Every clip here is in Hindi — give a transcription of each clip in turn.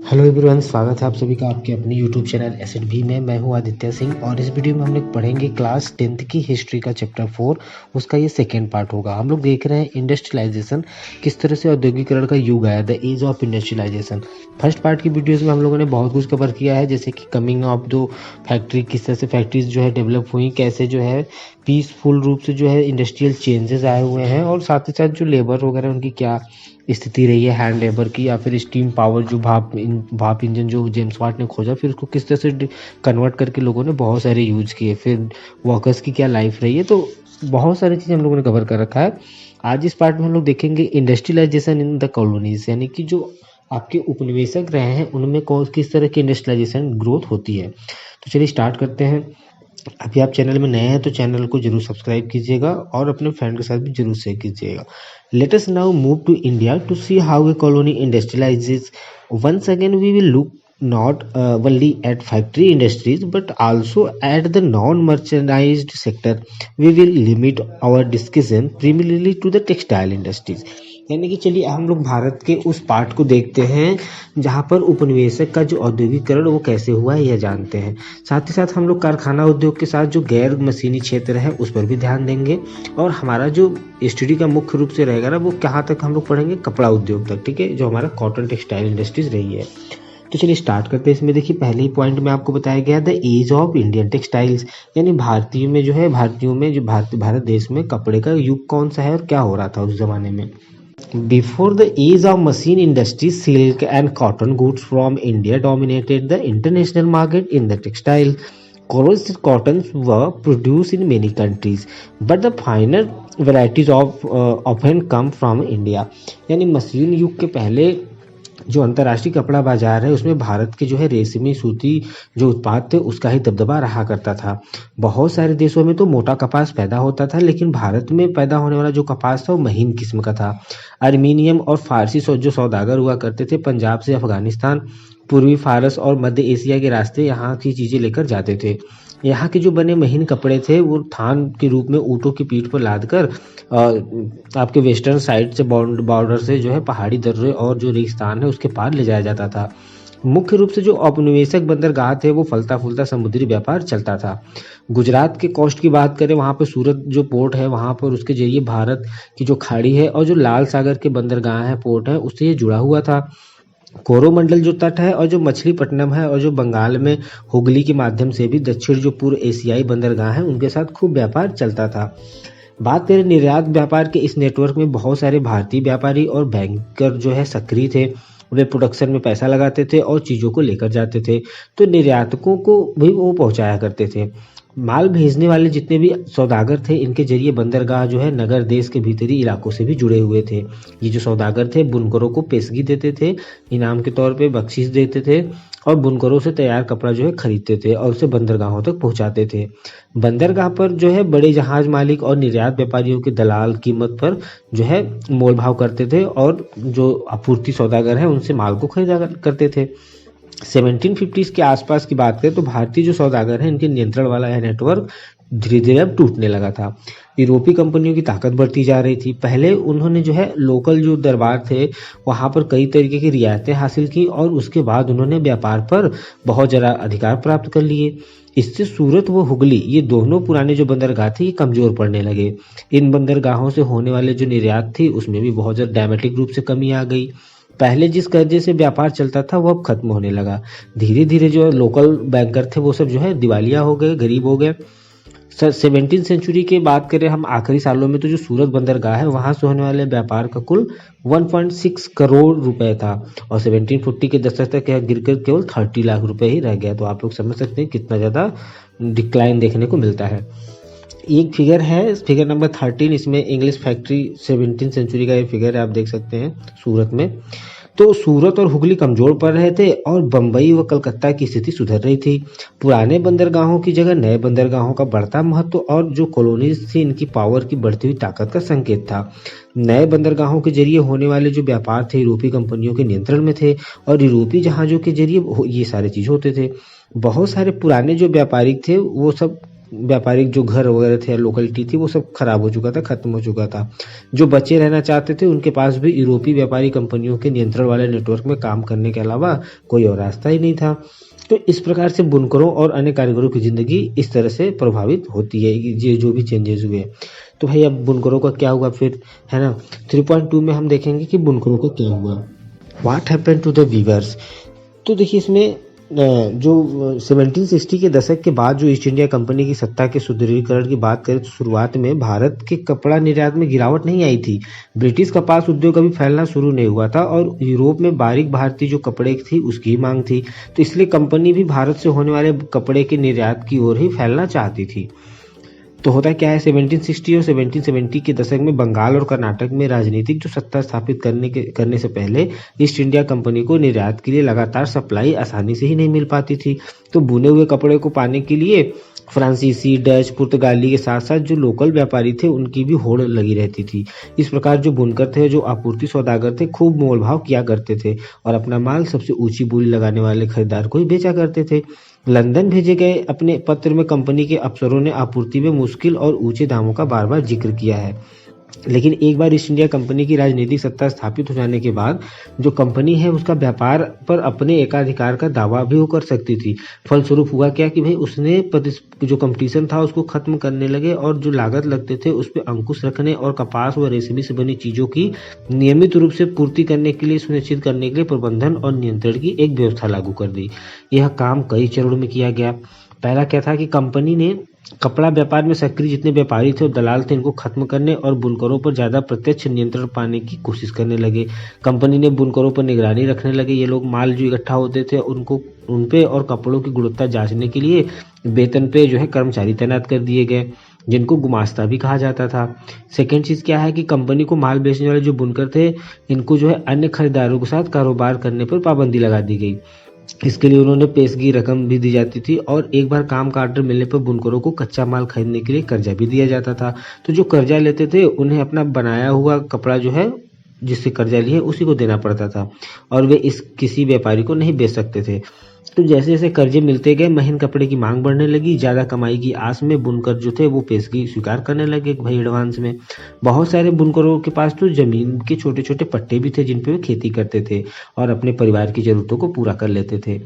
हेलो एवरीवन, स्वागत है आप सभी का आपके अपने यूट्यूब चैनल एसेट भी में। मैं हूं आदित्य सिंह और इस वीडियो में हम लोग पढ़ेंगे क्लास 10th की हिस्ट्री का चैप्टर 4। उसका ये सेकेंड पार्ट होगा। हम लोग देख रहे हैं इंडस्ट्रियलाइजेशन, किस तरह से औद्योगिकरण का युग आया, the age of industrialization. First part की वीडियोज़ में हम लोगों ने बहुत कुछ कवर किया है, जैसे कि कमिंग ऑफ दो फैक्ट्री, किस तरह से फैक्ट्रीज जो है डेवलप हुई, कैसे जो है पीसफुल रूप से जो है इंडस्ट्रियल चेंजेस आए हुए हैं, और साथ ही साथ जो लेबर वगैरह उनकी क्या स्थिति रही है हैंड लेबर की, या फिर स्टीम पावर जो भाप इंजन जो जेम्स वाट ने खोजा, फिर उसको किस तरह से कन्वर्ट करके लोगों ने बहुत सारे यूज किए, फिर वर्कर्स की क्या लाइफ रही है। तो बहुत सारी चीज़ें हम लोगों ने कवर कर रखा है। आज इस पार्ट में हम लोग देखेंगे इंडस्ट्रियलाइजेशन इन द कॉलोनीज, यानी कि जो आपके उपनिवेशक रहे हैं उनमें कौन किस तरह की इंडस्ट्रियलाइजेशन ग्रोथ होती है। तो चलिए स्टार्ट करते हैं। अभी आप चैनल में नए हैं तो चैनल को जरूर सब्सक्राइब कीजिएगा और अपने फ्रेंड के साथ भी जरूर शेयर कीजिएगा। Let us now move to India to see how a colony industrialises. Once again we will look not only at factory industries but also at the non-merchandised sector. We will limit our discussion primarily to the textile industries. यानी कि चलिए हम लोग भारत के उस पार्ट को देखते हैं जहाँ पर उपनिवेशक का जो औद्योगिकरण वो कैसे हुआ है यह जानते हैं। साथ ही साथ हम लोग कारखाना उद्योग के साथ जो गैर मशीनी क्षेत्र है उस पर भी ध्यान देंगे, और हमारा जो स्टडी का मुख्य रूप से रहेगा ना वो कहाँ तक हम लोग पढ़ेंगे, कपड़ा उद्योग तक, ठीक है, जो हमारा कॉटन टेक्सटाइल इंडस्ट्रीज रही है। तो चलिए स्टार्ट करते हैं। इसमें देखिए पहले ही पॉइंट में आपको बताया गया the age of Indian textiles, यानी भारतीय में जो है भारतीयों में जो भारत देश में कपड़े का युग कौन सा है और क्या हो रहा था उस जमाने में। Before the age of machine industry, silk and cotton goods from India dominated the international market in the textile. Cottons were produced in many countries, but the finer varieties often come from India. यानी मशीन युग के पहले जो अंतर्राष्ट्रीय कपड़ा बाजार है उसमें भारत के जो है रेशमी सूती जो उत्पाद थे उसका ही दबदबा रहा करता था। बहुत सारे देशों में तो मोटा कपास पैदा होता था, लेकिन भारत में पैदा होने वाला जो कपास था वो महीन किस्म का था। अर्मीनियम और फारसी जो सौदागर हुआ करते थे पंजाब से अफगानिस्तान, पूर्वी फारस और मध्य एशिया के रास्ते यहाँ की चीज़ें लेकर जाते थे। यहाँ के जो बने महीन कपड़े थे वो थान के रूप में ऊँटों की पीठ पर लाद कर आपके वेस्टर्न साइड से बॉर्डर से जो है पहाड़ी दर्रे और जो रेगिस्तान है उसके पार ले जाया जाता था। मुख्य रूप से जो औपनिवेशिक बंदरगाह थे वो फलता फूलता समुद्री व्यापार चलता था। गुजरात के कोस्ट की बात करें, वहाँ पर सूरत जो पोर्ट है वहाँ पर उसके जरिए भारत की जो खाड़ी है और जो लाल सागर के बंदरगाह है पोर्ट है उससे ये जुड़ा हुआ था। कोरोमंडल जो तट है और जो मछलीपट्टनम है और जो बंगाल में हुगली के माध्यम से भी दक्षिण जो पूर्व एशियाई बंदरगाह हैं उनके साथ खूब व्यापार चलता था। बात करें निर्यात व्यापार के, इस नेटवर्क में बहुत सारे भारतीय व्यापारी और बैंकर जो है सक्रिय थे। वे प्रोडक्शन में पैसा लगाते थे और चीज़ों को लेकर जाते थे, तो निर्यातकों को भी वो पहुंचाया करते थे। माल भेजने वाले जितने भी सौदागर थे इनके जरिए बंदरगाह जो है नगर देश के भीतरी इलाकों से भी जुड़े हुए थे। ये जो सौदागर थे बुनकरों को पेशगी देते थे, इनाम के तौर पे बख्शीश देते थे, और बुनकरों से तैयार कपड़ा जो है खरीदते थे और उसे बंदरगाहों तक पहुंचाते थे। बंदरगाह पर जो है बड़े जहाज मालिक और निर्यात व्यापारियों के दलाल कीमत पर जो है मोल भाव करते थे और जो आपूर्ति सौदागर है उनसे माल को खरीदा करते थे। 1750s के आसपास की बात करें तो भारतीय जो सौदागर हैं इनके नियंत्रण वाला यह नेटवर्क धीरे धीरे अब टूटने लगा था। यूरोपीय कंपनियों की ताकत बढ़ती जा रही थी। पहले उन्होंने जो है लोकल जो दरबार थे वहाँ पर कई तरीके की रियायतें हासिल की और उसके बाद उन्होंने व्यापार पर बहुत ज़्यादा अधिकार प्राप्त कर लिए। इससे सूरत व हुगली ये दोनों पुराने जो बंदरगाह थे ये कमज़ोर पड़ने लगे। इन बंदरगाहों से होने वाले जो निर्यात थी उसमें भी बहुत ज़्यादा ड्रामेटिक रूप से कमी आ गई। पहले जिस कर्जे से व्यापार चलता था वो अब खत्म होने लगा। धीरे धीरे जो लोकल बैंकर थे वो सब जो है दिवालिया हो गए, गरीब हो गए। 17वीं सेंचुरी की बात करें हम आखिरी सालों में तो जो सूरत बंदरगाह है वहां से होने वाले व्यापार का कुल 1.6 करोड़ रुपए था और 1740 के दशक तक यह गिरकर केवल 30 लाख रुपए ही रह गया। तो आप लोग समझ सकते हैं कितना ज़्यादा डिक्लाइन देखने को मिलता है। एक फिगर है, फिगर नंबर 13, इसमें इंग्लिश फैक्ट्री 17वीं सेंचुरी का ये फिगर है, आप देख सकते हैं सूरत में। तो सूरत और हुगली कमजोर पड़ रहे थे और बम्बई व कलकत्ता की स्थिति सुधर रही थी। पुराने बंदरगाहों की जगह नए बंदरगाहों का बढ़ता महत्व और जो कॉलोनीज थी इनकी पावर की बढ़ती हुई ताकत का संकेत था। नए बंदरगाहों के जरिए होने वाले जो व्यापार थे यूरोपीय कंपनियों के नियंत्रण में थे और यूरोपीय जहाजों के जरिए ये सारे चीज होते थे। बहुत सारे पुराने जो व्यापारी थे वो सब व्यापारिक जो घर वगैरह थे, लोकेलिटी थी, वो सब खराब हो चुका था, खत्म हो चुका था। जो बचे रहना चाहते थे उनके पास भी यूरोपीय व्यापारी कंपनियों के नियंत्रण वाले नेटवर्क में काम करने के अलावा कोई और रास्ता ही नहीं था। तो इस प्रकार से बुनकरों और अन्य कारीगरों की ज़िंदगी इस तरह से प्रभावित होती है, ये जो भी चेंजेस हुए। तो भाई अब बुनकरों का क्या हुआ फिर, है ना। 3.2 में हम देखेंगे कि बुनकरों का क्या हुआ, what happened to the weavers. तो देखिए इसमें जो 1760 के दशक के बाद जो ईस्ट इंडिया कंपनी की सत्ता के सुदृढ़ीकरण की बात करें तो शुरुआत में भारत के कपड़ा निर्यात में गिरावट नहीं आई थी। ब्रिटिश कपास उद्योग अभी फैलना शुरू नहीं हुआ था और यूरोप में बारीक भारतीय जो कपड़े थी उसकी मांग थी। तो इसलिए कंपनी भी भारत से होने वाले कपड़े के निर्यात की ओर ही फैलना चाहती थी। तो होता क्या है, 1760 और 1770 के दशक में बंगाल और कर्नाटक में राजनीतिक जो सत्ता स्थापित करने से पहले ईस्ट इंडिया कंपनी को निर्यात के लिए लगातार सप्लाई आसानी से ही नहीं मिल पाती थी। तो बुने हुए कपड़े को पाने के लिए फ्रांसीसी, डच, पुर्तगाली के साथ साथ जो लोकल व्यापारी थे उनकी भी होड़ लगी रहती थी। इस प्रकार जो बुनकर थे, जो आपूर्ति सौदागर थे, खूब मोल भाव किया करते थे और अपना माल सबसे ऊंची बोली लगाने वाले खरीदार को ही बेचा करते थे। लंदन भेजे गए अपने पत्र में कंपनी के अफसरों ने आपूर्ति में मुश्किल और ऊंचे दामों का बार बार जिक्र किया है। लेकिन एक बार ईस्ट इंडिया कंपनी की राजनीतिक सत्ता स्थापित हो जाने के बाद जो कंपनी है उसका व्यापार पर अपने एकाधिकार का दावा भी वो कर सकती थी। फलस्वरूप हुआ क्या कि भाई उसने जो कंपटीशन था उसको खत्म करने लगे और जो लागत लगते थे उस पर अंकुश रखने और कपास व रेशमी से बनी चीजों की नियमित रूप से पूर्ति करने के लिए, सुनिश्चित करने के लिए प्रबंधन और नियंत्रण की एक व्यवस्था लागू कर दी। यह काम कई चरणों में किया गया। पहला क्या था कि कंपनी ने कपड़ा व्यापार में सक्रिय जितने व्यापारी थे और दलाल थे इनको खत्म करने और बुनकरों पर ज्यादा प्रत्यक्ष नियंत्रण पाने की कोशिश करने लगे। कंपनी ने बुनकरों पर निगरानी रखने लगे। ये लोग माल जो इकट्ठा होते थे उनको उन पे और कपड़ों की गुणवत्ता जांचने के लिए वेतन पे जो है कर्मचारी तैनात कर दिए गए, जिनको गुमास्ता भी कहा जाता था। सेकेंड चीज क्या है कि कंपनी को माल बेचने वाले जो बुनकर थे इनको जो है अन्य खरीदारों के साथ कारोबार करने पर पाबंदी लगा दी गई। इसके लिए उन्होंने पेशगी रकम भी दी जाती थी और एक बार काम का ऑर्डर मिलने पर बुनकरों को कच्चा माल खरीदने के लिए कर्जा भी दिया जाता था। तो जो कर्जा लेते थे उन्हें अपना बनाया हुआ कपड़ा जो है जिससे कर्जा लिए उसी को देना पड़ता था और वे इस किसी व्यापारी को नहीं बेच सकते थे। तो जैसे जैसे कर्जे मिलते गए महीन कपड़े की मांग बढ़ने लगी। ज्यादा कमाई की आस में बुनकर जो थे वो पेशगी स्वीकार करने लगे भाई एडवांस में। बहुत सारे बुनकरों के पास तो जमीन के छोटे छोटे पट्टे भी थे जिन पे वे खेती करते थे और अपने परिवार की जरूरतों को पूरा कर लेते थे।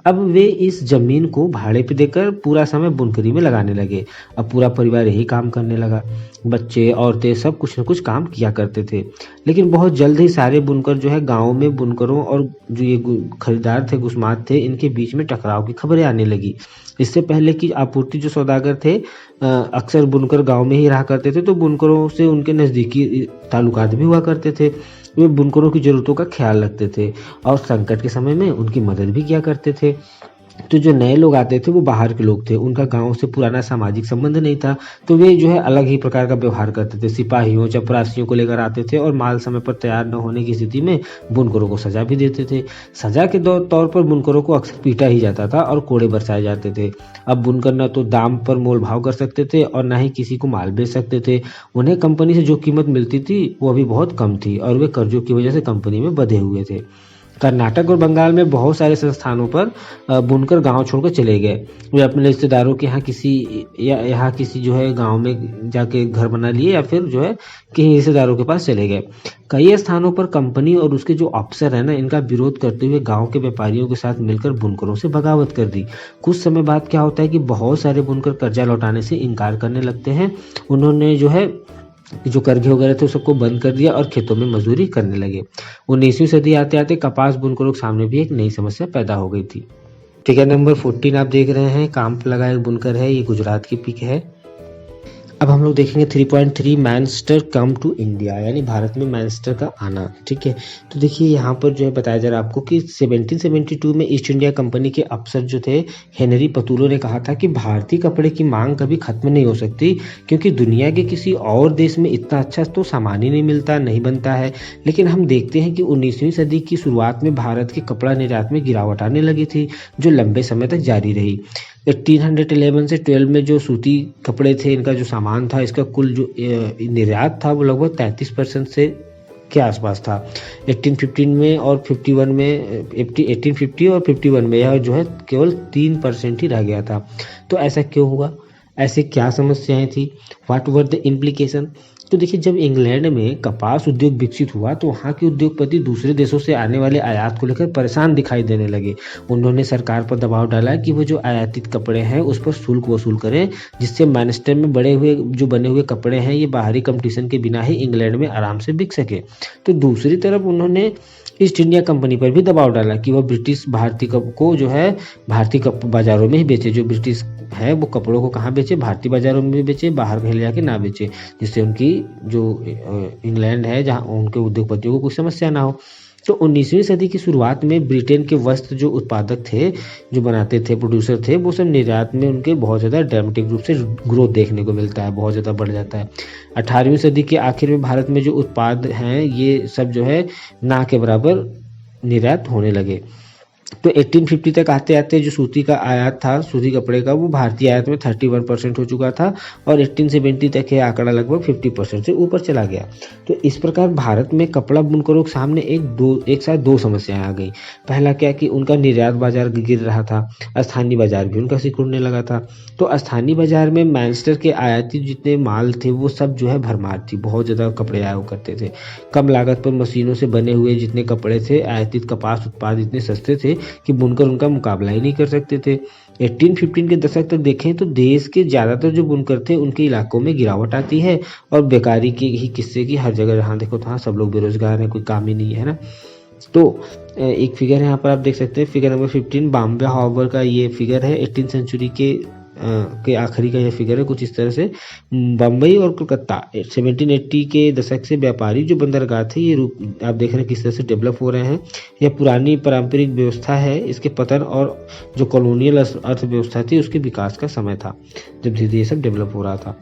अब वे इस जमीन को भाड़े पे देकर पूरा समय बुनकरी में लगाने लगे। अब पूरा परिवार यही काम करने लगा। बच्चे, औरतें सब कुछ न कुछ काम किया करते थे। लेकिन बहुत जल्द ही सारे बुनकर जो है गाँव में बुनकरों और जो ये खरीदार थे, गुस्मात थे, इनके बीच में टकराव की खबरें आने लगी। इससे पहले की आपूर्ति जो सौदागर थे अक्सर बुनकर गाँव में ही रहा करते थे, तो बुनकरों से उनके नज़दीकी ताल्लुकात भी हुआ करते थे। वे बुनकरों की जरूरतों का ख्याल रखते थे और संकट के समय में उनकी मदद भी किया करते थे। तो जो नए लोग आते थे वो बाहर के लोग थे, उनका गांव से पुराना सामाजिक संबंध नहीं था, तो वे जो है अलग ही प्रकार का व्यवहार करते थे। सिपाहियों, चपरासियों को लेकर आते थे और माल समय पर तैयार न होने की स्थिति में बुनकरों को सजा भी देते थे। सजा के तौर पर बुनकरों को अक्सर पीटा ही जाता था और कोड़े बरसाए जाते थे। अब बुनकर न तो दाम पर मोल भाव कर सकते थे और न ही किसी को माल बेच सकते थे। उन्हें कंपनी से जो कीमत मिलती थी वो अभी बहुत कम थी और वे कर्जों की वजह से कंपनी में बंधे हुए थे। कर्नाटक और बंगाल में बहुत सारे संस्थानों पर बुनकर गांव छोड़कर चले गए। वे अपने रिश्तेदारों के यहाँ किसी जो है गांव में जाके घर बना लिए या फिर जो है कहीं रिश्तेदारों के पास चले गए। कई स्थानों पर कंपनी और उसके जो अफसर है ना इनका विरोध करते हुए गांव के व्यापारियों के साथ मिलकर बुनकरों से बगावत कर दी। कुछ समय बाद क्या होता है कि बहुत सारे बुनकर कर्जा लौटाने से इनकार करने लगते हैं। उन्होंने जो है जो कर्जे वगैरह थे सबको बंद कर दिया और खेतों में मजदूरी करने लगे। 19वीं सदी आते आते कपास बुनकरों के सामने भी एक नई समस्या पैदा हो गई थी। ठीक है, नंबर 14 आप देख रहे हैं, काम पर लगा एक बुनकर है, ये गुजरात की पिक है। अब हम लोग देखेंगे 3.3 मैनचेस्टर कम टू इंडिया, यानी भारत में मैनचेस्टर का आना। ठीक है, तो देखिए यहाँ पर जो है बताया जा रहा है आपको कि 1772 में ईस्ट इंडिया कंपनी के अफसर जो थे हेनरी पतुलो ने कहा था कि भारतीय कपड़े की मांग कभी खत्म नहीं हो सकती, क्योंकि दुनिया के किसी और देश में इतना अच्छा तो सामान ही नहीं मिलता, नहीं बनता है। लेकिन हम देखते हैं कि 19वीं सदी की शुरुआत में भारत के कपड़ा निर्यात में गिरावट आने लगी थी, जो लंबे समय तक जारी रही। 1811 से 12 में जो सूती कपड़े थे, इनका जो सामान था, इसका कुल जो निर्यात था वो लगभग 33% से के आसपास था। 1815 में और 51 में 1850 और 51 में यह जो है केवल 3% ही रह गया था। तो ऐसा क्यों हुआ? ऐसे क्या समस्याएं थी, व्हाट वर द इम्प्लीकेशन। तो देखिए, जब इंग्लैंड में कपास उद्योग विकसित हुआ तो वहाँ के उद्योगपति दूसरे देशों से आने वाले आयात को लेकर परेशान दिखाई देने लगे। उन्होंने सरकार पर दबाव डाला कि वो जो आयातित कपड़े हैं उस पर शुल्क वसूल करें, जिससे मैनचेस्टर में बने हुए कपड़े हैं ये बाहरी कंपटीशन के बिना ही इंग्लैंड में आराम से बिक सके। तो दूसरी तरफ उन्होंने ईस्ट इंडिया कंपनी पर भी दबाव डाला कि वह ब्रिटिश भारतीय को जो है भारतीय बाजारों में ही बेचे। जो ब्रिटिश है वो कपड़ों को कहाँ बेचे, भारतीय बाजारों में भी बेचे, बाहर कहीं ले जाके ना बेचे, जिससे उनकी जो इंग्लैंड है जहाँ उनके उद्योगपतियों को कोई समस्या ना हो। तो 19वीं सदी की शुरुआत में ब्रिटेन के वस्त्र जो उत्पादक थे, जो बनाते थे, प्रोड्यूसर थे, वो सब निर्यात में उनके बहुत ज़्यादा ड्रामेटिक रूप से ग्रोथ देखने को मिलता है, बहुत ज़्यादा बढ़ जाता है। 18वीं सदी के आखिर में भारत में जो उत्पाद हैं ये सब जो है ना के बराबर निर्यात होने लगे। तो 1850 तक आते आते जो सूती का आयात था, सूती कपड़े का, वो भारतीय आयात में 31% हो चुका था और 1870 तक ये आंकड़ा लगभग 50% से ऊपर चला गया। तो इस प्रकार भारत में कपड़ा बुनकरों के सामने एक साथ दो समस्याएं आ गई। पहला क्या कि उनका निर्यात बाजार गिर रहा था, स्थानीय बाजार भी उनका सिकुड़ने लगा था। तो स्थानीय बाजार में मैनचेस्टर के आयातित जितने माल थे वो सब जो है भरमार थी, बहुत ज़्यादा कपड़े आया करते थे। कम लागत पर मशीनों से बने हुए जितने कपड़े थे, आयातित कपास उत्पाद इतने सस्ते थे कि बुनकर उनका मुकाबला ही नहीं कर सकते थे। 1815 के दशक तक देखें तो देश के ज़्यादातर जो बुनकर थे उनके इलाकों में गिरावट आती है और बेकारी के ही किस्से की हर जगह जहाँ देखो तो हाँ सब लोग बेरोजगार हैं, कोई काम ही नहीं है ना। तो एक फिगर है यहाँ पर आप देख सकते हैं, फिगर नंबर 15 बॉम्बे हार्बर का ये फिगर है। 18th सेंचुरी के आखिरी का यह फिगर है कुछ इस तरह से। बम्बई और कोलकाता 1780 के दशक से व्यापारी जो बंदरगाह थे ये रूप आप देख रहे हैं किस तरह से डेवलप हो रहे हैं। यह पुरानी पारंपरिक व्यवस्था है, इसके पतन और जो कॉलोनियल अर्थव्यवस्था थी उसके विकास का समय था जब धीरे धीरे सब डेवलप हो रहा था।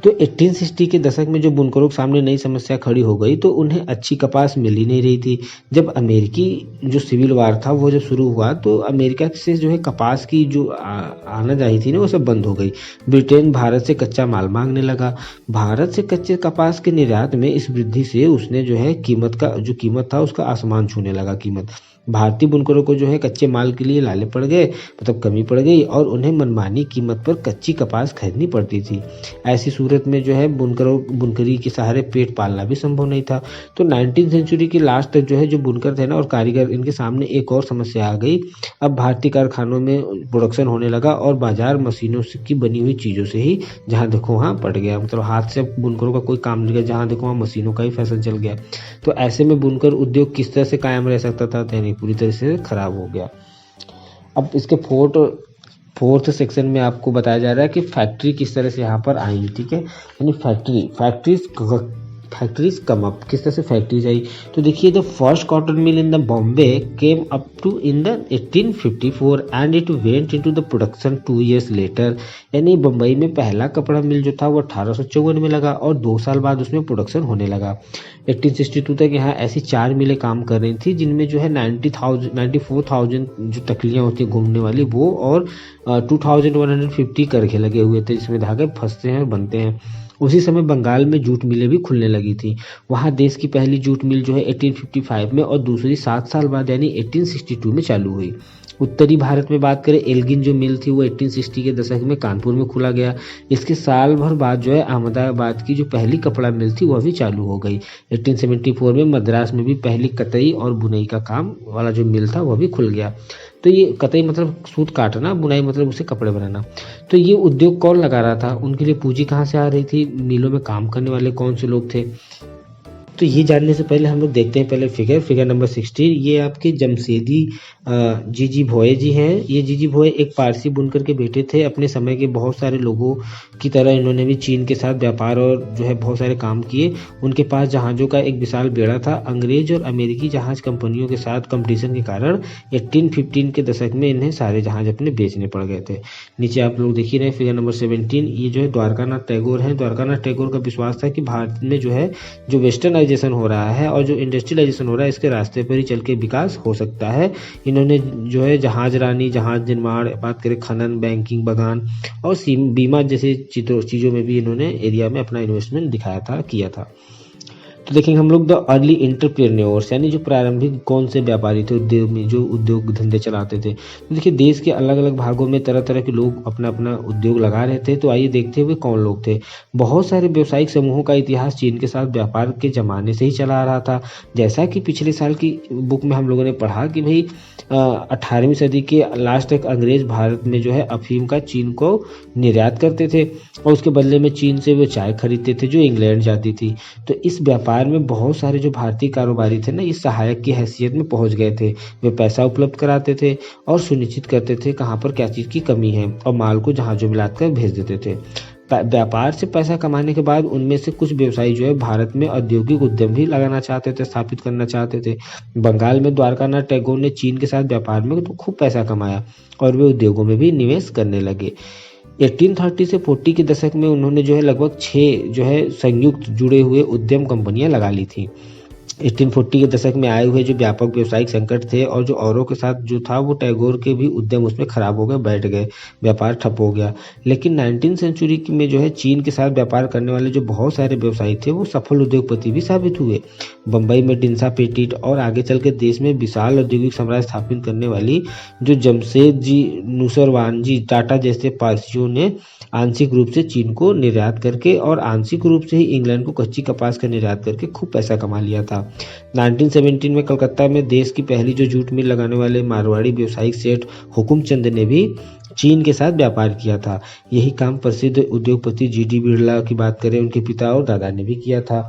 तो 1860 के दशक में जो बुनकरों के सामने नई समस्या खड़ी हो गई तो उन्हें अच्छी कपास मिल ही नहीं रही थी। जब अमेरिकी जो सिविल वार था वो जब शुरू हुआ तो अमेरिका से जो है कपास की जो आना जाही थी ना वो सब बंद हो गई। ब्रिटेन भारत से कच्चा माल मांगने लगा। भारत से कच्चे कपास के निर्यात में इस वृद्धि से उसने जो है कीमत था उसका आसमान छूने लगा कीमत। भारतीय बुनकरों को जो है कच्चे माल के लिए लाले पड़ गए, मतलब कमी पड़ गई और उन्हें मनमानी कीमत पर कच्ची कपास खरीदनी पड़ती थी। ऐसी सूरत में जो है बुनकरी के सहारे पेट पालना भी संभव नहीं था। तो 19th सेंचुरी के लास्ट तक जो है जो बुनकर थे ना और कारीगर, इनके सामने एक और समस्या आ गई। अब भारतीय कारखानों में प्रोडक्शन होने लगा और बाजार मशीनों की बनी हुई चीज़ों से ही जहाँ देखो वहाँ पड़ गया, मतलब हाथ से बुनकरों का कोई काम नहीं गया, जहाँ देखो वहाँ मशीनों का ही फैशन चल गया। तो ऐसे में बुनकर उद्योग किस तरह से कायम रह सकता था, यानी पूरी तरह से खराब हो गया। अब इसके फोर्थ सेक्शन में आपको बताया जा रहा है कि फैक्ट्री किस तरह से यहाँ पर आई, ठीक है। यानी फैक्ट्रीज कम अप, किस तरह से फैक्ट्रीज आई। तो देखिए the first cotton mill in the Bombay came up to in the 1854 and it went into the production 2 years later. यानी बम्बई में पहला कपड़ा मिल जो था वो 1854 में लगा और 2 साल बाद उसमें प्रोडक्शन होने लगा। 1862 तक यहाँ ऐसी 4 मिलें काम कर रही थी जिनमें जो है 94,000 जो तकलियाँ होती हैं घूमने वाली वो और 2150 करखे लगे हुए थे जिसमें धागे फंसते हैं और बनते हैं। उसी समय बंगाल में जूट मिलें भी खुलने लगी थी। वहाँ देश की पहली जूट मिल जो है 1855 में और दूसरी 7 साल बाद यानी 1862 में चालू हुई। उत्तरी भारत में बात करें, एल्गिन जो मिल थी वो 1860 के दशक में कानपुर में खुला गया। इसके साल भर बाद जो है अहमदाबाद की जो पहली कपड़ा मिल थी वह भी चालू हो गई। 1874 में मद्रास में भी पहली कतई और बुनाई का काम वाला जो मिल था वह भी खुल गया। तो ये कतई मतलब सूत काटना, बुनाई मतलब उसे कपड़े बनाना। तो ये उद्योग कौन लगा रहा था, उनके लिए पूंजी कहाँ से आ रही थी, मिलों में काम करने वाले कौन से लोग थे। तो ये जानने से पहले हम लोग देखते हैं पहले फिगर नंबर 16। ये आपके जमशेदी जीजी भोये जी हैं। ये जीजी भोये एक पारसी बुनकर के बेटे थे। अपने समय के बहुत सारे लोगों की तरह इन्होंने भी चीन के साथ व्यापार और जो है बहुत सारे काम किए। उनके पास जहाज़ों का एक विशाल बेड़ा था। अंग्रेज और अमेरिकी जहाज़ कंपनियों के साथ कंपटीशन के कारण 1815 के दशक में इन्हें सारे जहाज़ अपने बेचने पड़ गए थे। नीचे आप लोग देख ही रहे फिगर नंबर 17। ये जो है द्वारकानाथ टैगोर हैं। द्वारकानाथ टैगोर का विश्वास था कि भारत में जो है जो वेस्टर्नाइजेशन हो रहा है और जो इंडस्ट्रियलाइजेशन हो रहा है इसके रास्ते पर ही चल के विकास हो सकता है। इन्होंने जो है जहाज रानी, जहाज निर्माण, बात करें खनन, बैंकिंग, बागान और बीमा जैसे चीज़ों में भी इन्होंने एरिया में अपना इन्वेस्टमेंट दिखाया था, किया था। तो देखेंगे हम लोग द अर्ली एंटरप्रेन्योर्स, यानी जो प्रारंभिक कौन से व्यापारी थे उद्योग में, जो उद्योग धंधे चलाते थे। तो देखिए देश के अलग अलग भागों में तरह तरह के लोग अपना अपना उद्योग लगा रहे थे। तो आइए देखते हुए कौन लोग थे। बहुत सारे व्यावसायिक समूहों का इतिहास चीन के साथ व्यापार के जमाने से ही चला आ रहा था। जैसा कि पिछले साल की बुक में हम लोगों ने पढ़ा कि भाई 18वीं सदी के लास्ट तक अंग्रेज भारत में जो है अफीम का चीन को निर्यात करते थे और उसके बदले में चीन से वो चाय खरीदते थे जो इंग्लैंड जाती थी। तो इस व्यापार में बहुत सारे जो भारतीय कारोबारी थे ना, इस सहायक की हैसियत में पहुंच गए थे। वे पैसा उपलब्ध कराते थे और सुनिश्चित करते थे कहाँ पर क्या चीज़ की कमी है और माल को जहाजों में लादकर भेज देते थे। व्यापार से पैसा कमाने के बाद उनमें से कुछ व्यवसायी जो है भारत में औद्योगिक उद्यम भी लगाना चाहते थे, स्थापित करना चाहते थे। बंगाल में द्वारकानाथ टैगोर ने चीन के साथ व्यापार में तो खूब पैसा कमाया और वे उद्योगों में भी निवेश करने लगे। 1830 से 40 के दशक में उन्होंने जो है लगभग 6 जो है संयुक्त जुड़े हुए उद्यम कंपनियां लगा ली थी। 1840 के दशक में आए हुए जो व्यापक व्यावसायिक संकट थे और जो औरों के साथ जो था वो टैगोर के भी उद्यम उसमें खराब हो गए, बैठ गए, व्यापार ठप हो गया। लेकिन 19वीं सेंचुरी में जो है चीन के साथ व्यापार करने वाले जो बहुत सारे व्यवसायी थे वो सफल उद्योगपति भी साबित हुए। बम्बई में डिंसा पेटिट और आगे चल के देश में विशाल औद्योगिक साम्राज्य स्थापित करने वाली जो जमशेद जी, नुसरवान जी, टाटा जैसे पारसियों ने आंशिक रूप से चीन को निर्यात करके और आंशिक रूप से ही इंग्लैंड को कच्ची कपास का निर्यात करके खूब पैसा कमा लिया था। 1917 में कलकत्ता में देश की पहली जो जूट मिल लगाने वाले मारवाड़ी व्यवसायिक सेठ हुकुमचंद ने भी चीन के साथ व्यापार किया था। यही काम प्रसिद्ध उद्योगपति जीडी बिरला की बात करें, उनके पिता और दादा ने भी किया था।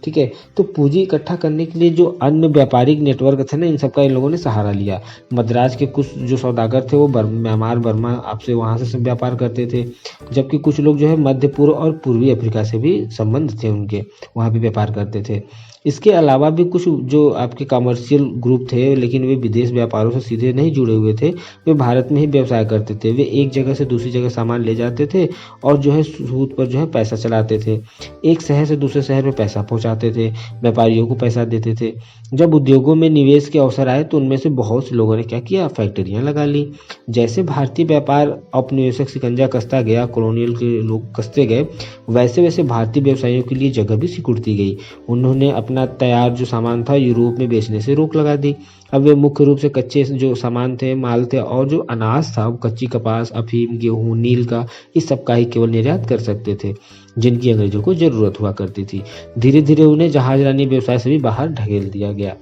ठीक है, तो पूंजी इकट्ठा करने के लिए जो अन्य व्यापारिक नेटवर्क थे ना, इन सबका इन लोगों ने सहारा लिया। मद्रास के कुछ जो सौदागर थे वो म्यांमार, बर्मा आपसे वहाँ से सब व्यापार करते थे, जबकि कुछ लोग जो है मध्य पूर्व और पूर्वी अफ्रीका से भी संबंध थे उनके, वहाँ भी व्यापार करते थे। इसके अलावा भी कुछ जो आपके कमर्शियल ग्रुप थे, लेकिन वे विदेश व्यापारों से सीधे नहीं जुड़े हुए थे, वे भारत में ही व्यवसाय करते थे। वे एक जगह से दूसरी जगह सामान ले जाते थे और जो है सूद पर जो है पैसा चलाते थे। एक शहर से दूसरे शहर में पैसा पहुंचाते थे, व्यापारियों को पैसा देते थे। जब उद्योगों में निवेश के अवसर आए तो उनमें से बहुत से लोगों ने क्या किया, फैक्ट्रियां लगा ली। जैसे भारतीय व्यापार औपनिवेशिक शिकंजा कसता गया, कॉलोनियल के लोग कसते गए, वैसे वैसे भारतीय व्यवसायियों के लिए जगह भी सिकुड़ती गई। उन्होंने अपना तैयार जो सामान था यूरोप में बेचने से रोक लगा दी। अब वे मुख्य रूप से कच्चे जो सामान थे, माल थे, और जो अनाज था वो कच्ची कपास, अफीम, गेहूं, नील का, इस सब का ही केवल निर्यात कर सकते थे, जिनकी अंग्रेजों को जरूरत हुआ करती थी। धीरे धीरे उन्हें जहाजरानी व्यवसाय से भी बाहर ढकेल दिया गया।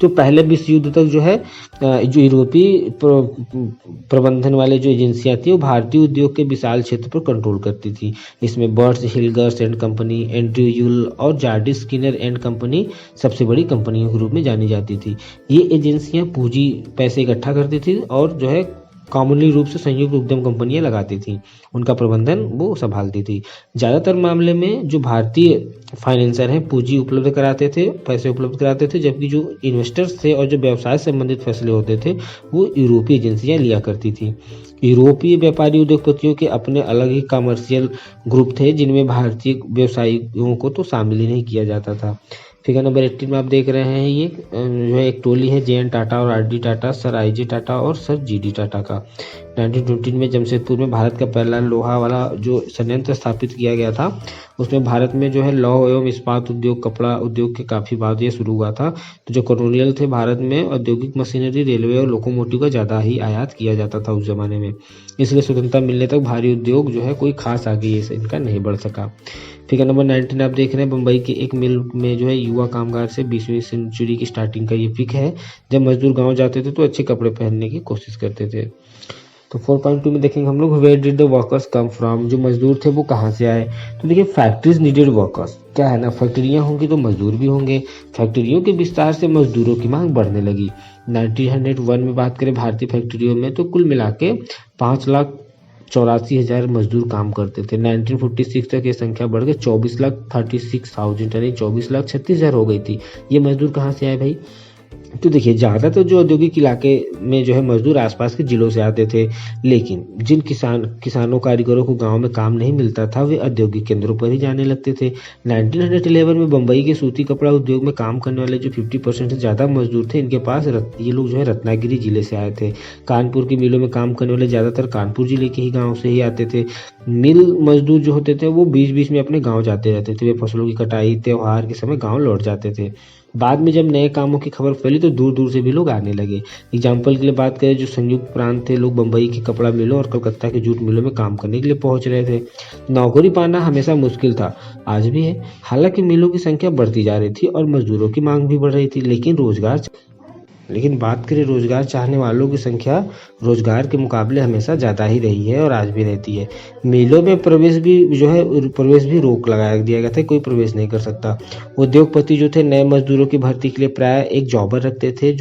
तो पहले विश्व युद्ध तक जो है जो यूरोपीय प्रबंधन वाले जो एजेंसियां थी वो भारतीय उद्योग के विशाल क्षेत्र पर कंट्रोल करती थी। इसमें Birds Heilgers and company, Andrew Yule और जार्डिस स्किनर एंड कंपनी सबसे बड़ी कंपनियों के रूप में जानी जाती थी। ये एजेंसियां पूंजी पैसे इकट्ठा करती थी और जो है कॉमनली रूप से संयुक्त उद्यम कंपनियां लगाती थी, उनका प्रबंधन वो संभालती थी। ज़्यादातर मामले में जो भारतीय फाइनेंसर हैं पूंजी उपलब्ध कराते थे, पैसे उपलब्ध कराते थे, जबकि जो इन्वेस्टर्स थे और जो व्यवसाय से संबंधित फैसले होते थे वो यूरोपीय एजेंसियां लिया करती थी। यूरोपीय व्यापारी उद्योगपतियों के अपने अलग ही कमर्शियल ग्रुप थे, जिनमें भारतीय व्यवसायियों को तो शामिल ही नहीं किया जाता था। फिगर नंबर 18 में आप देख रहे हैं ये जो है एक टोली है जे.एन. टाटा और आर.डी. टाटा, सर आई.जे. टाटा और सर जी.डी. टाटा का। 1920 में जमशेदपुर में भारत का पहला लोहा वाला जो संयंत्र स्थापित किया गया था, उसमें भारत में जो है लौह एवं इस्पात उद्योग, कपड़ा उद्योग के काफ़ी बाद ये शुरू हुआ था। तो जो कॉलोनियल थे भारत में औद्योगिक मशीनरी, रेलवे और लोकोमोटिव का ज़्यादा ही आयात किया जाता था उस जमाने में, इसलिए स्वतंत्रता मिलने तक भारी उद्योग जो है कोई खास आगे इनका नहीं बढ़ सका। फिगर नंबर 19 आप देख रहे हैं बम्बई के एक मिल में जो है युवा कामगार से 20वीं सेंचुरी की स्टार्टिंग का ये पिक है, जब मजदूर गांव जाते थे तो अच्छे कपड़े पहनने की कोशिश करते थे। तो 4.2 में देखेंगे हम लोग where did the workers come from, जो मजदूर थे वो कहाँ से आए। तो देखिए फैक्ट्रीज नीडेड वर्कर्स, क्या है ना, फैक्ट्रियाँ होंगी तो मजदूर भी होंगे। फैक्ट्रियों के विस्तार से मजदूरों की मांग बढ़ने लगी। 1901 में बात करें भारतीय फैक्ट्रियों में तो कुल मिला के 5,84,000 मजदूर काम करते थे। 1946 तक ये संख्या बढ़ के 24,36,000 यानी 24,36,000 हो गई थी। ये मजदूर कहाँ से आए भाई, तो देखिए ज़्यादातर जो औद्योगिक इलाके में जो है मजदूर आसपास के जिलों से आते थे, लेकिन जिन किसानों कारीगरों को गांव में काम नहीं मिलता था वे औद्योगिक केंद्रों पर ही जाने लगते थे। 1911 में बम्बई के सूती कपड़ा उद्योग में काम करने वाले जो 50% से ज़्यादा मजदूर थे, इनके पास ये लोग जो है रत्नागिरी जिले से आए थे। कानपुर की मिलों में काम करने वाले ज़्यादातर कानपुर जिले के ही गाँव से ही आते थे। मिल मजदूर जो होते थे वो बीच बीच में अपने गाँव जाते रहते थे। वे फसलों की कटाई त्योहार के समय गाँव लौट जाते थे। बाद में जब नए कामों की खबर फैली तो दूर दूर से भी लोग आने लगे। एग्जाम्पल के लिए बात करें, जो संयुक्त प्रांत थे, लोग बम्बई की कपड़ा मिलों और कलकत्ता के जूट मिलों में काम करने के लिए पहुंच रहे थे। नौकरी पाना हमेशा मुश्किल था, आज भी है। हालांकि मिलों की संख्या बढ़ती जा रही थी और मजदूरों की मांग भी बढ़ रही थी, लेकिन बात करें रोजगार चाहने वालों की संख्या रोजगार के मुकाबले हमेशा ज़्यादा ही रही है और आज भी रहती है। मेलों में प्रवेश भी रोक लगा दिया गया था, कोई प्रवेश नहीं कर सकता। उद्योगपति जो थे नए मजदूरों की भर्ती के लिए प्राय एक जॉबर रखते थे।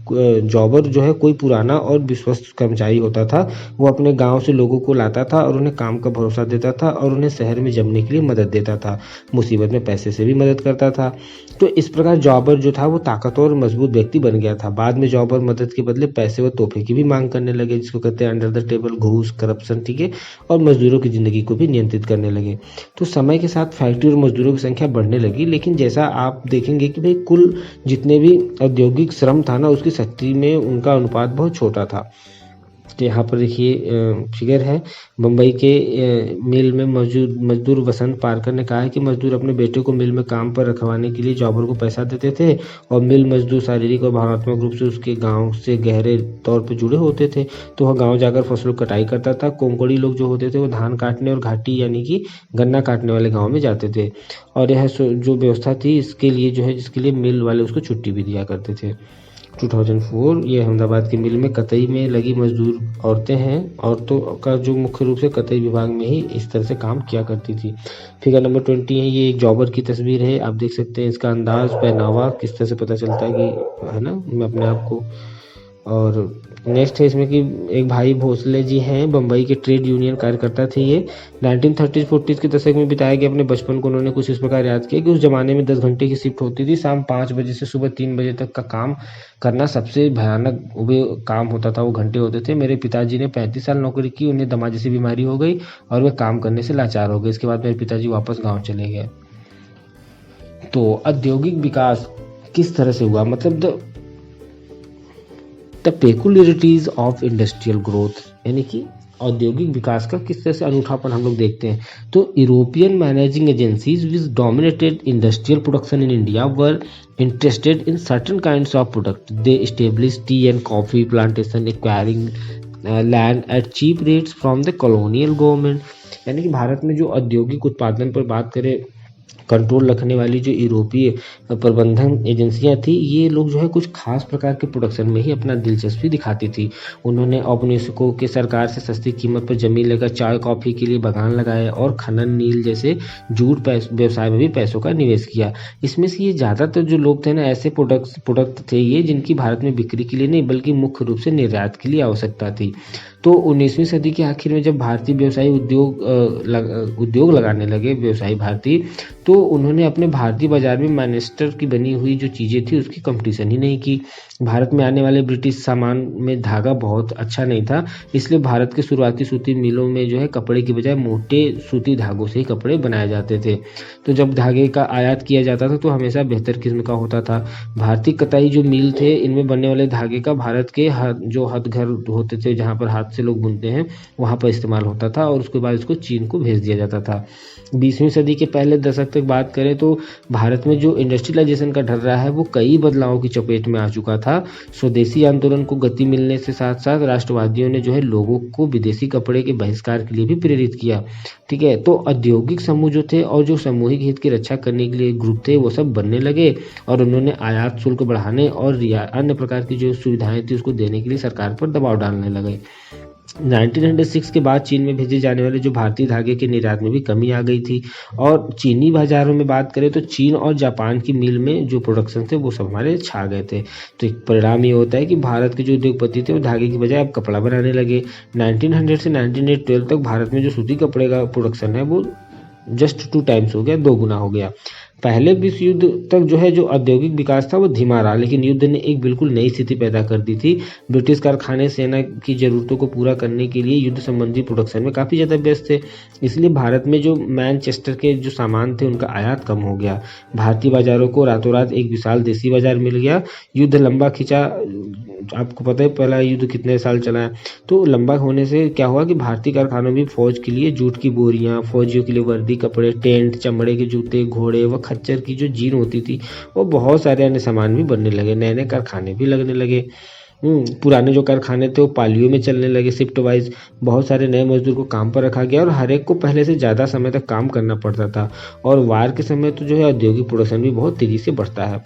जॉबर जो है कोई पुराना और विश्वस्त कर्मचारी होता था। वो अपने गांव से लोगों को लाता था और उन्हें काम का भरोसा देता था और उन्हें शहर में जमने के लिए मदद देता था। मुसीबत में पैसे से भी मदद करता था। तो इस प्रकार जॉबर जो था वो ताकतवर और मजबूत व्यक्ति बन गया था। बाद में जॉबर मदद के बदले पैसे व तोहफे की भी मांग करने लगे, जिसको कहते हैं अंडर द टेबल घूस, करप्शन, ठीक है, और मजदूरों की जिंदगी को भी नियंत्रित करने लगे। तो समय के साथ फैक्ट्री और मजदूरों की संख्या बढ़ने लगी, लेकिन जैसा आप देखेंगे कि भाई कुल जितने भी औद्योगिक श्रम था ना, उसकी शक्ति में उनका अनुपात बहुत छोटा था। तो यहाँ पर देखिए फिगर है, मुंबई के मिल में मौजूद मजदूर वसंत पारकर ने कहा है कि मजदूर अपने बेटे को मिल में काम पर रखवाने के लिए जॉबर को पैसा देते थे और मिल मजदूर शारीरिक और भावनात्मक रूप से उसके गांव से गहरे तौर पर जुड़े होते थे। तो वह गांव जाकर फसलों की कटाई करता था। कोंकणी लोग जो होते थे वो धान काटने और घाटी यानी कि गन्ना काटने वाले गाँव में जाते थे, और यह जो व्यवस्था थी इसके लिए जो है जिसके लिए मिल वाले उसको छुट्टी भी दिया करते थे। 2004 ये अहमदाबाद की मिल में कतई में लगी मजदूर औरतें हैं। औरतों का जो मुख्य रूप से कतई विभाग में ही इस तरह से काम किया करती थी। फिगर नंबर 20 है, ये एक जॉबर की तस्वीर है। आप देख सकते हैं इसका अंदाज, पहनावा किस तरह से पता चलता है कि है ना, मैं अपने आप को। और नेक्स्ट है इसमें कि एक भाई भोसले जी हैं, बम्बई के ट्रेड यूनियन कार्यकर्ता थे। ये 1930-40 के दशक में बिताए गए अपने बचपन को उन्होंने कुछ इस प्रकार याद किया कि उस जमाने में 10 घंटे की शिफ्ट होती थी। शाम 5 बजे से सुबह 3 बजे तक का काम करना सबसे भयानक काम होता था, वो घंटे होते थे। मेरे पिताजी ने 35 साल नौकरी की, उन्हें दमा जैसी बीमारी हो गई और वे काम करने से लाचार हो गए। इसके बाद मेरे पिताजी वापस गाँव चले गए। तो औद्योगिक विकास किस तरह से हुआ, मतलब द पेकुलरिटीज ऑफ इंडस्ट्रियल ग्रोथ, यानी कि औद्योगिक विकास का किस तरह से अनूठापन हम लोग देखते हैं। तो European managing agencies which dominated industrial production in India were interested in certain kinds of product. They established tea and coffee plantation, acquiring land at cheap rates from the colonial government. यानी कि भारत में जो औद्योगिक उत्पादन पर बात करें, कंट्रोल रखने वाली जो यूरोपीय प्रबंधन एजेंसियां थी, ये लोग जो है कुछ खास प्रकार के प्रोडक्शन में ही अपना दिलचस्पी दिखाती थी। उन्होंने औपनिवेशिकों के सरकार से सस्ती कीमत पर जमीन लेकर चाय कॉफी के लिए बागान लगाए और खनन नील जैसे जूट व्यवसाय में भी पैसों का निवेश किया। इसमें से ये ज़्यादातर जो लोग थे ना, ऐसे प्रोडक्ट थे ये जिनकी भारत में बिक्री के लिए नहीं बल्कि मुख्य रूप से निर्यात के लिए आवश्यकता थी। तो 19वीं सदी के आखिर में जब भारतीय व्यवसायी उद्योग लगाने लगे व्यवसायी भारतीय, तो उन्होंने अपने भारतीय बाजार में मैनचेस्टर की बनी हुई जो चीज़ें थी उसकी कंपटीशन ही नहीं की। भारत में आने वाले ब्रिटिश सामान में धागा बहुत अच्छा नहीं था, इसलिए भारत के शुरुआती सूती मिलों में जो है कपड़े की बजाय मोटे सूती धागों से ही कपड़े बनाए जाते थे। तो जब धागे का आयात किया जाता था तो हमेशा बेहतर किस्म का होता था। भारतीय कताई जो मिल थे, इनमें बनने वाले धागे का भारत के जो हथ घर होते थे, जहाँ पर हाथ से लोग बुनते हैं, वहाँ पर इस्तेमाल होता था और उसके बाद इसको चीन को भेज दिया जाता था। 20वीं सदी के पहले दशक तक बात करें तो भारत में जो इंडस्ट्रियलाइजेशन का ढर्रा है वो कई बदलावों की चपेट में आ चुका था। स्वदेशी आंदोलन को गति मिलने से साथ साथ राष्ट्रवादियों ने जो है लोगों को विदेशी कपड़े के बहिष्कार के लिए भी प्रेरित किया। ठीक है, तो औद्योगिक समूह जो थे और जो सामूहिक हित की रक्षा करने के लिए ग्रुप थे वो सब बनने लगे और उन्होंने आयात शुल्क बढ़ाने और अन्य प्रकार की जो सुविधाएं थी उसको देने के लिए सरकार पर दबाव डालने लगे। 1906 के बाद चीन में भेजे जाने वाले जो भारतीय धागे के निर्यात में भी कमी आ गई थी। और चीनी बाजारों में बात करें तो चीन और जापान की मिल में जो प्रोडक्शन थे वो सब हमारे छा गए थे। तो एक परिणाम ये होता है कि भारत के जो उद्योगपति थे वो धागे की बजाय अब कपड़ा बनाने लगे। 1900 से 1912 तक भारत में जो सूती कपड़े का प्रोडक्शन है वो जस्ट 2 टाइम्स हो गया, 2 गुना हो गया। पहले विश्व युद्ध तक जो है जो औद्योगिक विकास था वो धीमा रहा, लेकिन युद्ध ने एक बिल्कुल नई स्थिति पैदा कर दी थी। ब्रिटिश कारखाने सेना की ज़रूरतों को पूरा करने के लिए युद्ध संबंधी प्रोडक्शन में काफ़ी ज़्यादा व्यस्त थे। इसलिए भारत में जो मैनचेस्टर के जो सामान थे उनका आयात कम हो गया। भारतीय बाजारों को रातों रात एक विशाल देसी बाजार मिल गया। युद्ध लंबा खिंचा, आपको पता है पहला युद्ध कितने साल चला है। तो लंबा होने से क्या हुआ कि भारतीय कारखानों में फौज के लिए जूट की बोरियां, फौजियों के लिए वर्दी, कपड़े, टेंट, चमड़े के जूते, घोड़े व खच्चर की जो जीन होती थी वो बहुत सारे अन्य सामान भी बनने लगे। नए नए कारखाने भी लगने लगे। पुराने जो कारखाने थे वो पालियों में चलने लगे शिफ्ट वाइज। बहुत सारे नए मजदूर को काम पर रखा गया और हर एक को पहले से ज़्यादा समय तक काम करना पड़ता था। और वार के समय तो जो है औद्योगिक प्रोडक्शन भी बहुत तेज़ी से बढ़ता है।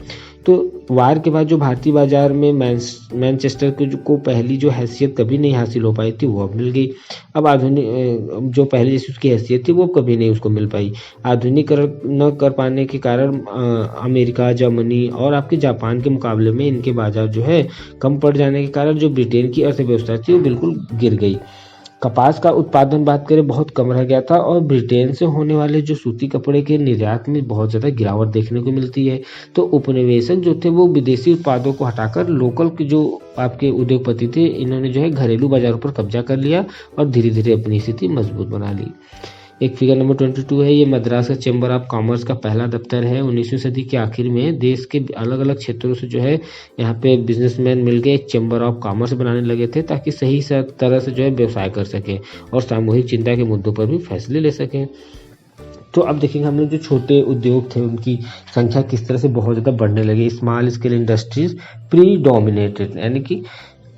तो वार के बाद जो भारतीय बाजार में मैनचेस्टर को पहली जो हैसियत कभी नहीं हासिल हो पाई थी वो अब मिल गई। अब आधुनिक जो पहले जैसी उसकी हैसियत थी वो कभी नहीं उसको मिल पाई। आधुनिकीकरण न कर पाने के कारण अमेरिका, जर्मनी और आपके जापान के मुकाबले में इनके बाजार जो है कम पड़ जाने के कारण जो ब्रिटेन की अर्थव्यवस्था थी वो बिल्कुल गिर गई। कपास का उत्पादन बात करें बहुत कम रह गया था और ब्रिटेन से होने वाले जो सूती कपड़े के निर्यात में बहुत ज़्यादा गिरावट देखने को मिलती है। तो उपनिवेशक जो थे वो विदेशी उत्पादों को हटाकर लोकल के जो आपके उद्योगपति थे इन्होंने जो है घरेलू बाजारों पर कब्जा कर लिया और धीरे धीरे अपनी स्थिति मजबूत बना ली। एक फिगर नंबर 22 है, ये मद्रास का चैम्बर ऑफ कॉमर्स का पहला दफ्तर है। 19वीं सदी के आखिर में देश के अलग अलग क्षेत्रों से जो है यहाँ पे बिजनेसमैन मिलकर एक चैम्बर ऑफ कॉमर्स बनाने लगे थे ताकि सही तरह से जो है व्यवसाय कर सकें और सामूहिक चिंता के मुद्दों पर भी फैसले ले सकें। तो अब देखेंगे हम लोग जो छोटे उद्योग थे उनकी संख्या किस तरह से बहुत ज़्यादा बढ़ने लगी। स्मॉल स्केल इंडस्ट्रीज प्रीडोमिनेटेड, यानी कि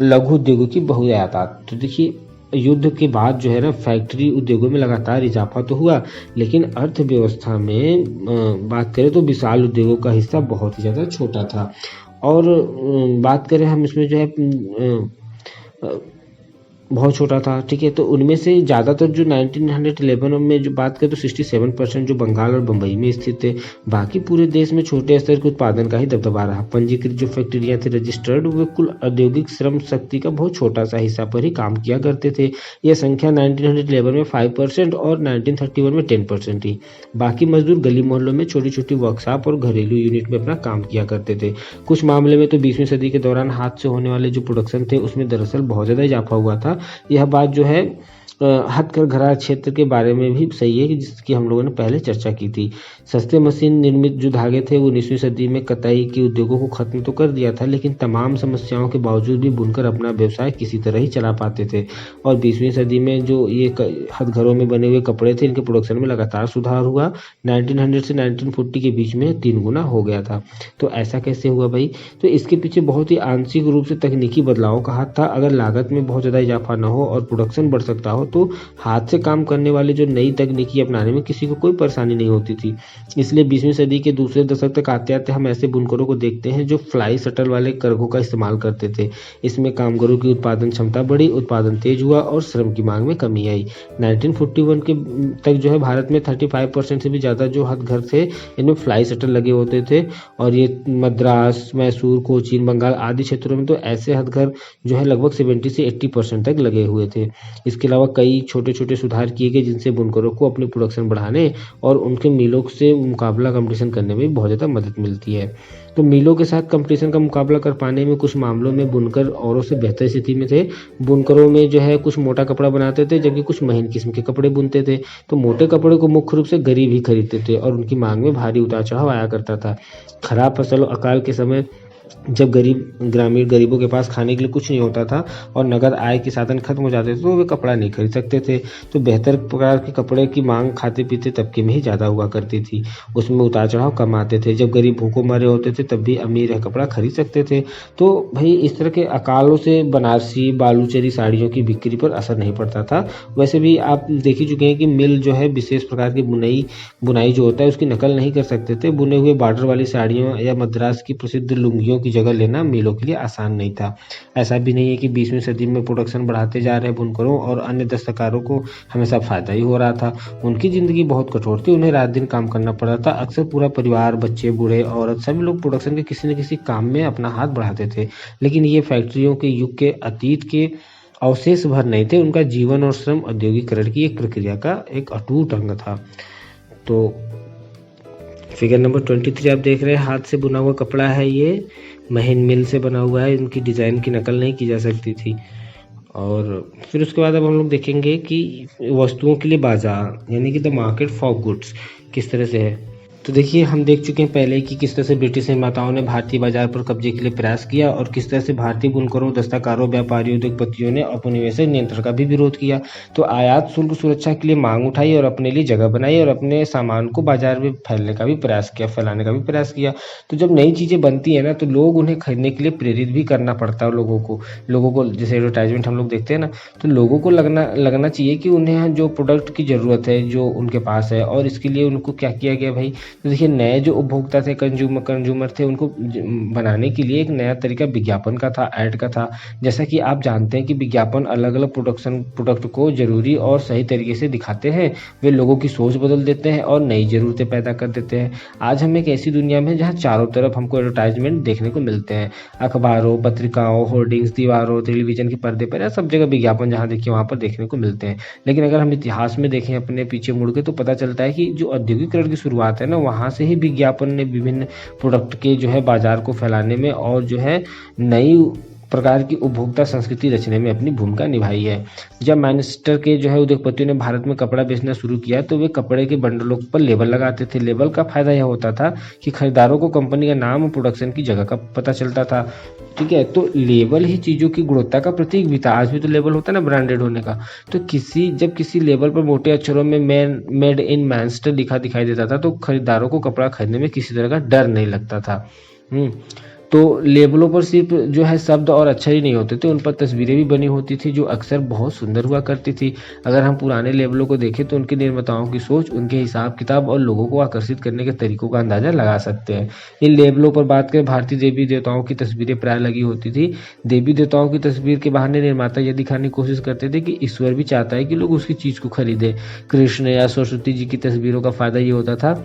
लघु उद्योगों की बहुतायत। तो देखिए युद्ध के बाद जो है ना फैक्ट्री उद्योगों में लगातार इजाफा तो हुआ, लेकिन अर्थव्यवस्था में बात करें तो विशाल उद्योगों का हिस्सा बहुत ही ज़्यादा छोटा था। और बात करें हम इसमें जो है बहुत छोटा था, ठीक है। तो उनमें से ज़्यादातर जो 1911 में जो बात करें तो 67% जो बंगाल और बम्बई में स्थित थे। बाकी पूरे देश में छोटे स्तर के उत्पादन का ही दबदबा रहा। पंजीकृत जो फैक्ट्रियाँ थी रजिस्टर्ड, वे कुल औद्योगिक श्रम शक्ति का बहुत छोटा सा हिस्सा पर ही काम किया करते थे। यह संख्या 1911 में 5% और 1931 में 10% थी। बाकी मजदूर गली मोहल्लों में छोटी छोटी वर्कशॉप और घरेलू यूनिट में अपना काम किया करते थे। कुछ मामले में तो 20वीं सदी के दौरान हाथ से होने वाले जो प्रोडक्शन थे उसमें दरअसल बहुत ज़्यादा इजाफा हुआ था। यह बात जो है हथकरघा क्षेत्र के बारे में भी सही है, जिसकी हम लोगों ने पहले चर्चा की थी। सस्ते मशीन निर्मित जो धागे थे वो 19वीं सदी में कताई के उद्योगों को खत्म तो कर दिया था, लेकिन तमाम समस्याओं के बावजूद भी बुनकर अपना व्यवसाय किसी तरह ही चला पाते थे। और 20वीं सदी में जो ये हथघरों में बने हुए कपड़े थे इनके प्रोडक्शन में लगातार सुधार हुआ। 1900 से 1940 के बीच में 3 गुना हो गया था। तो ऐसा कैसे हुआ भाई? तो इसके पीछे बहुत ही आंशिक रूप से तकनीकी बदलाव का हाथ था। अगर लागत में बहुत ज़्यादा इजाफा न हो और प्रोडक्शन बढ़ सकता हो तो हाथ से काम करने वाले जो नई तकनीकी अपनाने में किसी को कोई परेशानी नहीं होती थी। इसलिए 20वीं सदी के दूसरे दशक तक आते आते हम ऐसे बुनकरों को देखते हैं जो फ्लाई शटल वाले करघों का इस्तेमाल करते थे। इसमें कामगारों की उत्पादन क्षमता बढ़ी, उत्पादन तेज हुआ और श्रम की मांग में कमी आई। 1941 के तक जो है भारत में 35% से भी ज़्यादा जो हथघर थे इनमें फ्लाई शटल लगे होते थे। और ये मद्रास, मैसूर, कोचीन, बंगाल आदि क्षेत्रों में तो ऐसे हथघर जो है लगभग 70 से 80% तक लगे हुए थे। इसके अलावा कई छोटे छोटे सुधार किए गए जिनसे बुनकरों को अपनी प्रोडक्शन बढ़ाने और उनके मिलों से मुकाबला कंपटीशन करने में बहुत ज़्यादा मदद मिलती है। तो मिलों के साथ कंपटीशन का मुकाबला कर पाने में कुछ मामलों में बुनकर औरों से बेहतर स्थिति में थे। बुनकरों में जो है कुछ मोटा कपड़ा बनाते थे जबकि कुछ महीन किस्म के कपड़े बुनते थे। तो मोटे कपड़े को मुख्य रूप से गरीब ही खरीदते थे और उनकी मांग में भारी उतार चढ़ाव आया करता था। खराब फसल और अकाल के समय जब ग्रामीण गरीबों के पास खाने के लिए कुछ नहीं होता था और नगद आय के साधन खत्म हो जाते थे तो वे कपड़ा नहीं खरीद सकते थे। तो बेहतर प्रकार के कपड़े की मांग खाते पीते तबके में ही ज़्यादा हुआ करती थी। उसमें उतार चढ़ाव कम आते थे। जब गरीब भूखों मरे होते थे तब भी अमीर है कपड़ा खरीद सकते थे। तो भाई इस तरह के अकालों से बनारसी बालूचरी साड़ियों की बिक्री पर असर नहीं पड़ता था। वैसे भी आप देख ही चुके हैं कि मिल जो है विशेष प्रकार की बुनाई जो होता है उसकी नकल नहीं कर सकते थे। बुने हुए बॉर्डर वाली साड़ियों या मद्रास की प्रसिद्ध लुंगियों की जगह लेना मिलों के लिए आसान नहीं था। ऐसा भी नहीं है कि 20वीं सदी में प्रोडक्शन बढ़ाते जा रहे बुनकरों और अन्य दस्तकारों को हमेशा फायदा ही हो रहा था। उनकी जिंदगी बहुत कठोर थी, उन्हें रात दिन काम करना पड़ा था। अक्सर पूरा परिवार, बच्चे, बूढ़े, औरत सभी लोग प्रोडक्शन के किसी न किसी काम में अपना हाथ बढ़ाते थे। लेकिन ये फैक्ट्रियों के युग के अतीत के अवशेष भर नहीं थे। उनका जीवन और श्रम औद्योगिकरण की एक प्रक्रिया का एक अटूट अंग था। तो फिगर नंबर 23 आप देख रहे हैं, हाथ से बुना हुआ कपड़ा है ये, महीन मिल से बना हुआ है, इनकी डिज़ाइन की नकल नहीं की जा सकती थी। और फिर उसके बाद अब हम लोग देखेंगे कि वस्तुओं के लिए बाजार यानी कि द मार्केट फॉर गुड्स किस तरह से है। तो देखिए, हम देख चुके हैं पहले कि किस तरह से ब्रिटिश निर्माताओं ने भारतीय बाजार पर कब्जे के लिए प्रयास किया और किस तरह से भारतीय बुनकरों, दस्तकारों, व्यापारियों, उद्योगपतियों ने औपनिवेशिक नियंत्रण का भी विरोध किया। तो आयात शुल्क सुरक्षा के लिए मांग उठाई और अपने लिए जगह बनाई और अपने सामान को बाजार में फैलाने का भी प्रयास किया, फैलाने का भी प्रयास किया। तो जब नई चीज़ें बनती है ना, तो लोग उन्हें खरीदने के लिए प्रेरित भी करना पड़ता है लोगों को जैसे एडवर्टाइजमेंट हम लोग देखते हैं ना, तो लोगों को लगना चाहिए कि उन्हें जो प्रोडक्ट की ज़रूरत है जो उनके पास है, और इसके लिए उनको क्या किया गया भाई। तो देखिए, नए जो उपभोक्ता थे, कंज्यूमर थे, उनको बनाने के लिए एक नया तरीका विज्ञापन का था, ऐड का था। जैसा कि आप जानते हैं कि विज्ञापन अलग अलग प्रोडक्ट को जरूरी और सही तरीके से दिखाते हैं, वे लोगों की सोच बदल देते हैं और नई ज़रूरतें पैदा कर देते हैं। आज हम एक ऐसी दुनिया में जहाँ चारों तरफ हमको एडवर्टाइजमेंट देखने को मिलते हैं, अखबारों, पत्रिकाओं, होर्डिंग्स, दीवारों, टेलीविजन के पर्दे पर, सब जगह विज्ञापन जहाँ देखिए वहाँ पर देखने को मिलते हैं। लेकिन अगर हम इतिहास में देखें अपने पीछे मुड़ के, तो पता चलता है कि जो औद्योगिकरण की शुरुआत है ना, वहाँ से ही विज्ञापन ने विभिन्न प्रोडक्ट के जो है बाजार को फैलाने में और जो है नई प्रकार की उपभोक्ता संस्कृति रचने में अपनी भूमिका निभाई है। जब मैनचेस्टर के जो है उद्योगपतियों ने भारत में कपड़ा बेचना शुरू किया, तो वे कपड़े के बंडलों पर लेबल लगाते थे। लेबल का फायदा यह होता था कि खरीदारों को कंपनी का नाम और प्रोडक्शन की जगह का पता चलता था। ठीक है, तो लेबल ही चीज़ों की गुणवत्ता का प्रतीक भी था। आज भी तो लेबल होता है ना ब्रांडेड होने का। तो जब किसी लेबल पर मोटे अक्षरों में मेड इन मैनचेस्टर लिखा दिखाई देता था, तो खरीदारों को कपड़ा खरीदने में किसी तरह का डर नहीं लगता था। तो लेबलों पर सिर्फ जो है शब्द और अक्षर ही नहीं होते थे, उन पर तस्वीरें भी बनी होती थी जो अक्सर बहुत सुंदर हुआ करती थी। अगर हम पुराने लेबलों को देखें, तो उनके निर्माताओं की सोच, उनके हिसाब किताब और लोगों को आकर्षित करने के तरीकों का अंदाजा लगा सकते हैं। इन लेबलों पर बात करें, भारतीय देवी देवताओं की तस्वीरें प्राय लगी होती थी। देवी देवताओं की तस्वीर के बहाने निर्माता यह दिखाने की कोशिश करते थे कि ईश्वर भी चाहता है कि लोग उसकी चीज़ को खरीदें। कृष्ण या सरस्वती जी की तस्वीरों का फायदा ये होता था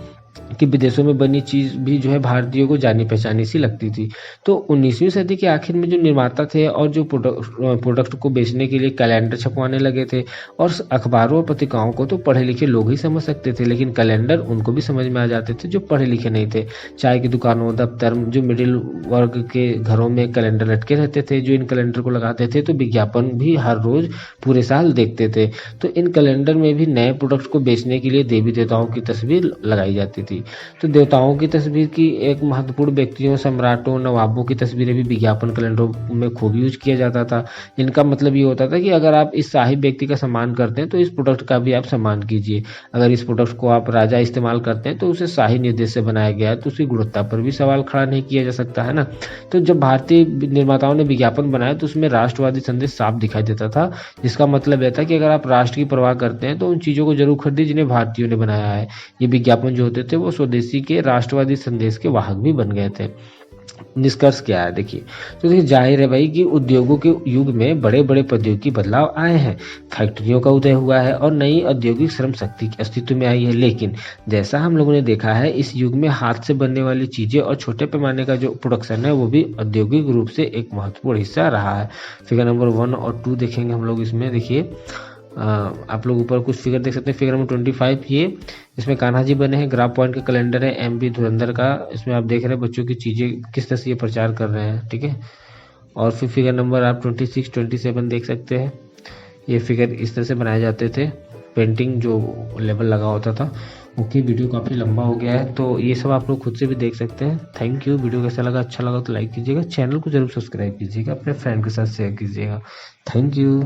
कि विदेशों में बनी चीज़ भी जो है भारतीयों को जानी पहचानी सी लगती थी। तो 19वीं सदी के आखिर में जो निर्माता थे और जो प्रोडक्ट को बेचने के लिए कैलेंडर छपवाने लगे थे, और अखबारों और पत्रिकाओं को तो पढ़े लिखे लोग ही समझ सकते थे, लेकिन कैलेंडर उनको भी समझ में आ जाते थे जो पढ़े लिखे नहीं थे। चाय की दुकानों, दफ्तर, जो मिडिल वर्ग के घरों में कैलेंडर लटके रहते थे, जो इन कैलेंडर को लगाते थे तो विज्ञापन भी हर रोज पूरे साल देखते थे। तो इन कैलेंडर में भी नए प्रोडक्ट को बेचने के लिए देवी देवताओं की तस्वीर लगाई जाती थी। तो देवताओं की तस्वीर की एक महत्वपूर्ण व्यक्तियों, सम्राटों, नवाबों की तस्वीरें भी विज्ञापन कैलेंडरों में खूब यूज किया जाता था। इनका मतलब ये होता था कि अगर आप इस शाही व्यक्ति का सम्मान करते हैं, तो इस प्रोडक्ट का भी आप सम्मान कीजिए। अगर इस प्रोडक्ट को आप राजा इस्तेमाल करते हैं, तो उसे शाही निर्देश से बनाया गया है, तो उसकी गुणवत्ता पर भी सवाल खड़ा नहीं किया जा सकता है ना। तो जब भारतीय निर्माताओं ने विज्ञापन बनाया, तो उसमें राष्ट्रवादी संदेश साफ दिखाई देता था, जिसका मतलब यह था कि अगर आप राष्ट्र की परवाह करते हैं, तो उन चीज़ों को जरूर खरीदिए जिन्हें भारतीयों ने बनाया है। ये विज्ञापन जो होते थे वो स्वदेशी के राष्ट्रवादी संदेश के वाहक भी बन गए थे। निष्कर्ष क्या है देखिए, तो देखिए जाहिर है भाई कि उद्योगों के युग में बड़े बड़े प्रौद्योगिकी बदलाव आए हैं, फैक्ट्रियों का उदय हुआ है और नई औद्योगिक श्रम शक्ति अस्तित्व में आई है। लेकिन जैसा हम लोगों ने देखा है, इस युग में हाथ से बनने वाली चीजें और छोटे पैमाने का जो प्रोडक्शन है, वो भी औद्योगिक रूप से एक महत्वपूर्ण हिस्सा रहा है। फिगर नंबर 1 और 2 देखेंगे हम लोग इसमें। देखिए, आप लोग ऊपर कुछ फिगर देख सकते हैं। फिगर नंबर 25 ये, इसमें कान्हा जी बने हैं, ग्राफ पॉइंट का कैलेंडर है एमबी धुरंधर का। इसमें आप देख रहे हैं बच्चों की चीज़ें किस तरह से ये प्रचार कर रहे हैं, ठीक है। और फिर फिगर नंबर आप 26, 27 देख सकते हैं। ये फिगर इस तरह से बनाए जाते थे, पेंटिंग जो लेवल लगा होता था। ओके, वीडियो काफ़ी लंबा हो गया है, तो ये सब आप लोग खुद से भी देख सकते हैं। Thank you. वीडियो कैसा लगा, अच्छा लगा तो लाइक कीजिएगा, चैनल को जरूर सब्सक्राइब कीजिएगा, अपने फ्रेंड के साथ शेयर कीजिएगा। Thank you.